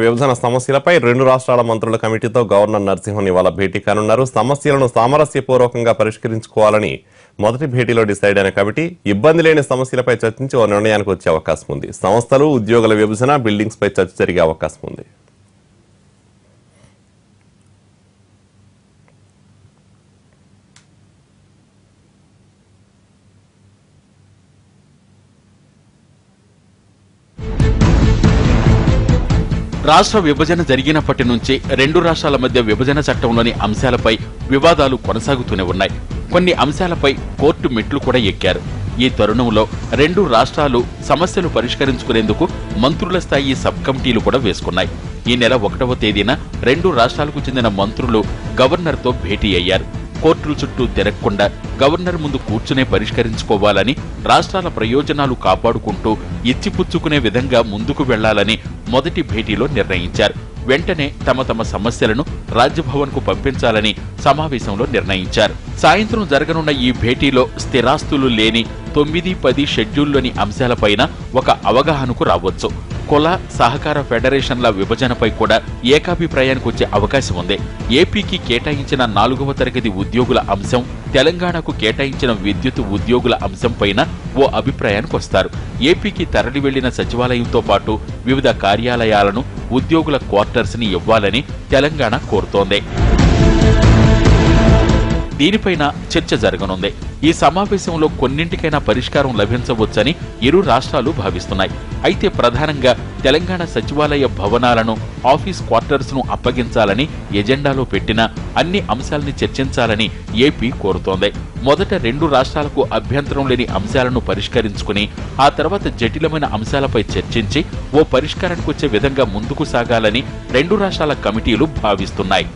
విభజన సమస్యలపై రెండు రాష్ట్రాల మంత్రుల కమిటీతో గవర్నర్ నరసింహన్ ఇవాళ భేటీ కానున్నారు. సమస్యలను సామరస్యపూర్వకంగా పరిష్కరించుకోవాలని మొదటి భేటీలో డిసైడ్ అయిన కమిటీ ఇబ్బంది లేని సమస్యలపై చర్చించి ఓ నిర్ణయానికి వచ్చే అవకాశం ఉంది. సంస్థలు, ఉద్యోగుల విభజన, బిల్డింగ్స్ పై చర్చ జరిగే అవకాశం ఉంది. రాష్ట్ర విభజన జరిగినప్పటి నుంచి రెండు రాష్ట్రాల మధ్య విభజన చట్టంలోని అంశాలపై వివాదాలు కొనసాగుతూనే ఉన్నాయి. కొన్ని అంశాలపై కోర్టు మెట్లు కూడా ఎక్కారు. ఈ తరుణంలో రెండు రాష్ట్రాలు సమస్యలు పరిష్కరించుకునేందుకు మంత్రుల స్థాయి సబ్ కమిటీలు కూడా వేసుకున్నాయి. ఈ నెల 1వ తేదీన రెండు రాష్ట్రాలకు చెందిన మంత్రులు గవర్నర్తో భేటీ అయ్యారు. కోర్టుల చుట్టూ తిరగకుండా గవర్నర్ ముందు కూర్చునే పరిష్కరించుకోవాలని, రాష్ట్రాల ప్రయోజనాలు కాపాడుకుంటూ ఇచ్చిపుచ్చుకునే విధంగా ముందుకు వెళ్లాలని మొదటి భేటీలో నిర్ణయించారు. వెంటనే తమ తమ సమస్యలను రాజ్భవన్ కు పంపించాలని సమావేశంలో నిర్ణయించారు. సాయంత్రం జరగనున్న ఈ భేటీలో స్థిరాస్తులు లేని 9-10 షెడ్యూల్లోని అంశాలపైన ఒక అవగాహనకు రావచ్చు. కుల సహకార ఫెడరేషన్ల విభజనపై కూడా ఏకాభిప్రాయానికి వచ్చే అవకాశం ఉంది. ఏపీకి కేటాయించిన 4వ తరగతి ఉద్యోగుల అంశం, తెలంగాణకు కేటాయించిన విద్యుత్ ఉద్యోగుల అంశంపైన ఓ అభిప్రాయానికి వస్తారు. ఏపీకి తరలి వెళ్లిన సచివాలయంతో పాటు వివిధ కార్యాలయాలను, ఉద్యోగుల క్వార్టర్స్ ని ఇవ్వాలని తెలంగాణ కోరుతోంది. దీనిపైన చర్చ జరగనుంది. ఈ సమావేశంలో కొన్నింటికైనా పరిష్కారం లభించవచ్చని ఇరు రాష్ట్రాలు భావిస్తున్నాయి. అయితే ప్రధానంగా తెలంగాణ సచివాలయ భవనాలను, ఆఫీస్ క్వార్టర్స్ ను అప్పగించాలని ఎజెండాలో పెట్టిన అన్ని అంశాలని చర్చించాలని ఏపీ కోరుతోంది. మొదట రెండు రాష్ట్రాలకు అభ్యంతరం లేని అంశాలను పరిష్కరించుకుని ఆ తర్వాత జటిలమైన అంశాలపై చర్చించి ఓ పరిష్కారానికి వచ్చే విధంగా ముందుకు సాగాలని రెండు రాష్ట్రాల కమిటీలు భావిస్తున్నాయి.